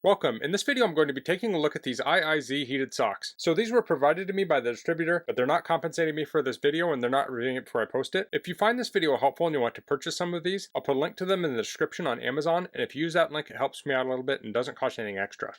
Welcome. In this video I'm going to be taking a look at these IIZ heated socks. So these were provided to me by the distributor, but they're not compensating me for this video and they're not reviewing it before I post it. If you find this video helpful and you want to purchase some of these, I'll put a link to them in the description on Amazon, and if you use that link it helps me out a little bit and doesn't cost anything extra.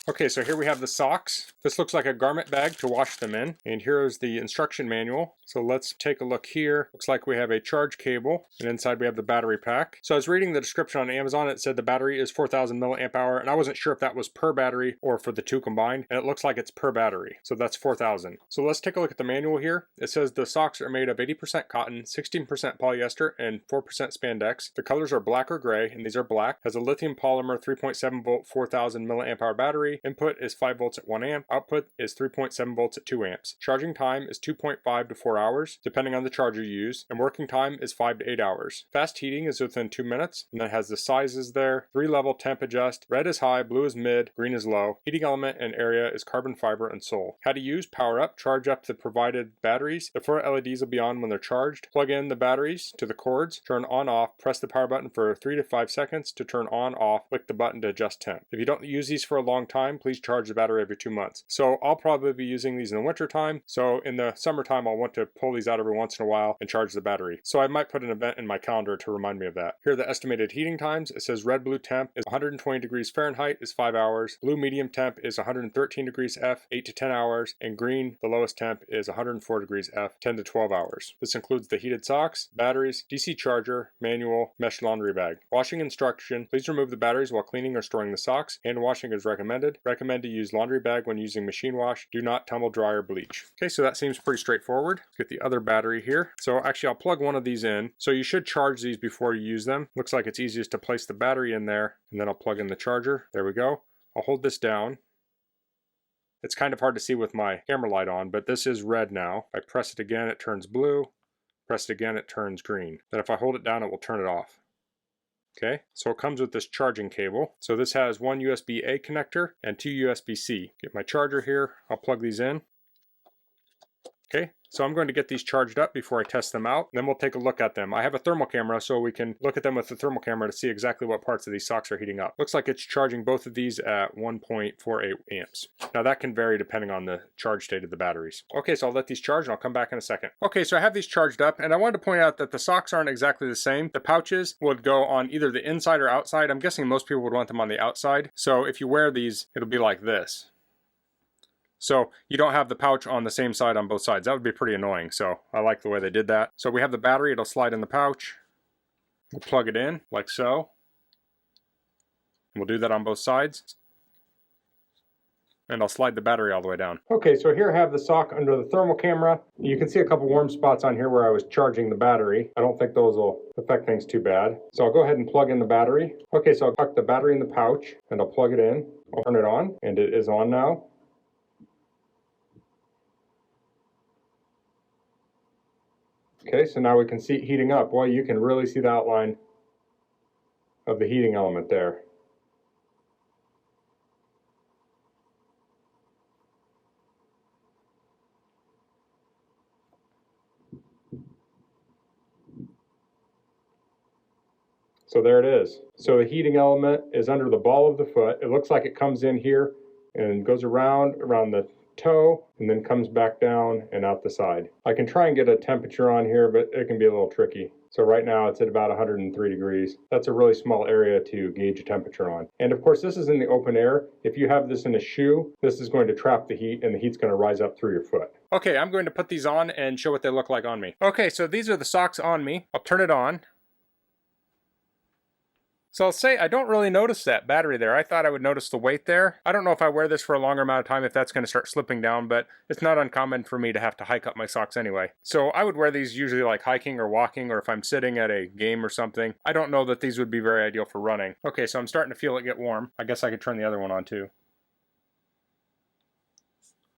Okay, so here we have the socks. This looks like a garment bag to wash them in. And here is the instruction manual. So let's take a look here. Looks like we have a charge cable, and inside we have the battery pack. So I was reading the description on Amazon. It said the battery is 4,000 milliamp hour, and I wasn't sure if that was per battery or for the two combined. And it looks like it's per battery. So that's 4,000. So let's take a look at the manual here. It says the socks are made of 80% cotton, 16% polyester, and 4% spandex. The colors are black or gray, and these are black. Has a lithium polymer 3.7 volt 4,000 milliamp hour battery. Input is 5 volts at 1 amp. Output is 3.7 volts at 2 amps. Charging time is 2.5 to 4 hours, depending on the charger you use, and working time is 5 to 8 hours. Fast heating is within 2 minutes, and then it has the sizes there. 3-level temp adjust. Red is high, blue is mid, green is low. Heating element and area is carbon fiber and sole. How to use: power up, charge up the provided batteries. The 4 LEDs will be on when they're charged. Plug in the batteries to the cords, turn on off, press the power button for 3 to 5 seconds to turn on off, click the button to adjust temp. If you don't use these for a long time, please charge the battery every 2 months. So I'll probably be using these in the winter time. So in the summertime, I'll want to pull these out every once in a while and charge the battery. So I might put an event in my calendar to remind me of that. Here are the estimated heating times. It says red blue temp is 120 degrees Fahrenheit is 5 hours. Blue medium temp is 113 degrees F, 8 to 10 hours. And green, the lowest temp, is 104 degrees F, 10 to 12 hours. This includes the heated socks, batteries, DC charger, manual, mesh laundry bag. Washing instruction: please remove the batteries while cleaning or storing the socks. Hand washing is recommended. Recommend to use laundry bag when using machine wash. Do not tumble dry or bleach. Okay, so that seems pretty straightforward. Let's get the other battery here. So actually I'll plug one of these in. So you should charge these before you use them. Looks like it's easiest to place the battery in there, and then I'll plug in the charger. There we go. I'll hold this down. It's kind of hard to see with my camera light on, but this is red now. If I press it again, it turns blue. Press it again, it turns green. Then if I hold it down, it will turn it off. Okay, so it comes with this charging cable. So this has one USB-A connector and 2 USB-C. Get my charger here. I'll plug these in. Okay, so I'm going to get these charged up before I test them out. Then we'll take a look at them. I have a thermal camera, so we can look at them with the thermal camera to see exactly what parts of these socks are heating up. Looks like it's charging both of these at 1.48 amps. Now that can vary depending on the charge state of the batteries. Okay, so I'll let these charge and I'll come back in a second. Okay, so I have these charged up, and I wanted to point out that the socks aren't exactly the same. The pouches would go on either the inside or outside. I'm guessing most people would want them on the outside. So if you wear these, it'll be like this. So you don't have the pouch on the same side on both sides. That would be pretty annoying. So I like the way they did that. So we have the battery. It'll slide in the pouch. We'll plug it in like so. We'll do that on both sides. And I'll slide the battery all the way down. Okay, so here I have the sock under the thermal camera. You can see a couple warm spots on here where I was charging the battery. I don't think those will affect things too bad. So I'll go ahead and plug in the battery. Okay, so I'll tuck the battery in the pouch and I'll plug it in. I'll turn it on, and it is on now. Okay, so now we can see it heating up. Well, you can really see the outline of the heating element there. So there it is. So the heating element is under the ball of the foot. It looks like it comes in here and goes around the toe and then comes back down and out the side. I can try and get a temperature on here, but it can be a little tricky. So right now it's at about 103 degrees. That's a really small area to gauge a temperature on. And of course this is in the open air. If you have this in a shoe, this is going to trap the heat and the heat's going to rise up through your foot. Okay, I'm going to put these on and show what they look like on me. Okay, so these are the socks on me. I'll turn it on. So I'll say I don't really notice that battery there. I thought I would notice the weight there. I don't know if I wear this for a longer amount of time if that's going to start slipping down, but it's not uncommon for me to have to hike up my socks anyway. So I would wear these usually like hiking or walking, or if I'm sitting at a game or something. I don't know that these would be very ideal for running. Okay, so I'm starting to feel it get warm. I guess I could turn the other one on too.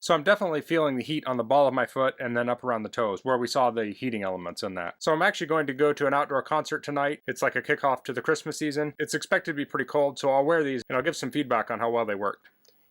So I'm definitely feeling the heat on the ball of my foot and then up around the toes where we saw the heating elements in that. So I'm actually going to go to an outdoor concert tonight. It's like a kickoff to the Christmas season. It's expected to be pretty cold, so I'll wear these and I'll give some feedback on how well they worked.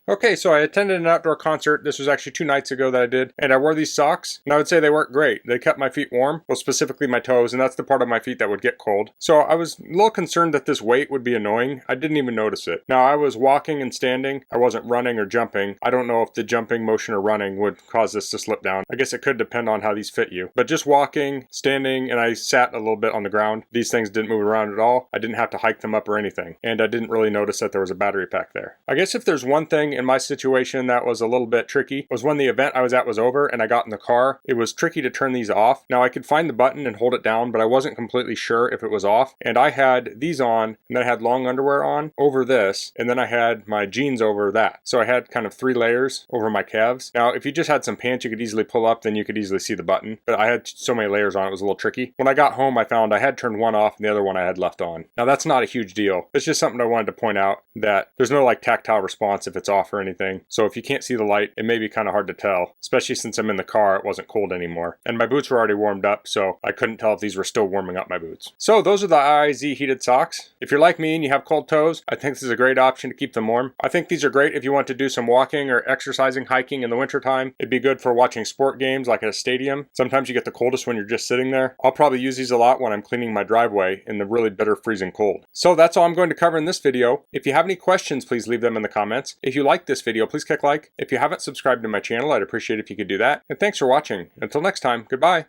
Okay, so I attended an outdoor concert. This was actually 2 nights ago that I did, and I wore these socks, and I would say they worked great. They kept my feet warm, well, specifically my toes, and that's the part of my feet that would get cold. So I was a little concerned that this weight would be annoying. I didn't even notice it. Now, I was walking and standing. I wasn't running or jumping. I don't know if the jumping motion or running would cause this to slip down. I guess it could depend on how these fit you. But just walking, standing, and I sat a little bit on the ground. These things didn't move around at all. I didn't have to hike them up or anything. And I didn't really notice that there was a battery pack there. I guess if there's one thing in my situation that was a little bit tricky was when the event I was at was over and I got in the car. It was tricky to turn these off. Now I could find the button and hold it down, but I wasn't completely sure if it was off. And I had these on, and then I had long underwear on over this, and then I had my jeans over that. So I had kind of 3 layers over my calves. Now if you just had some pants you could easily pull up, then you could easily see the button. But I had so many layers on, it was a little tricky. When I got home, I found I had turned one off and the other one I had left on. Now that's not a huge deal. It's just something I wanted to point out, that there's no like tactile response if it's off or anything. So if you can't see the light, it may be kind of hard to tell, especially since I'm in the car, it wasn't cold anymore. And my boots were already warmed up, so I couldn't tell if these were still warming up my boots. So those are the IIZ heated socks. If you're like me and you have cold toes, I think this is a great option to keep them warm. I think these are great if you want to do some walking or exercising, hiking in the wintertime. It'd be good for watching sport games like at a stadium. Sometimes you get the coldest when you're just sitting there. I'll probably use these a lot when I'm cleaning my driveway in the really bitter freezing cold. So that's all I'm going to cover in this video. If you have any questions, please leave them in the comments. If you like this video, please click like. If you haven't subscribed to my channel, I'd appreciate if you could do that. And thanks for watching. Until next time, goodbye.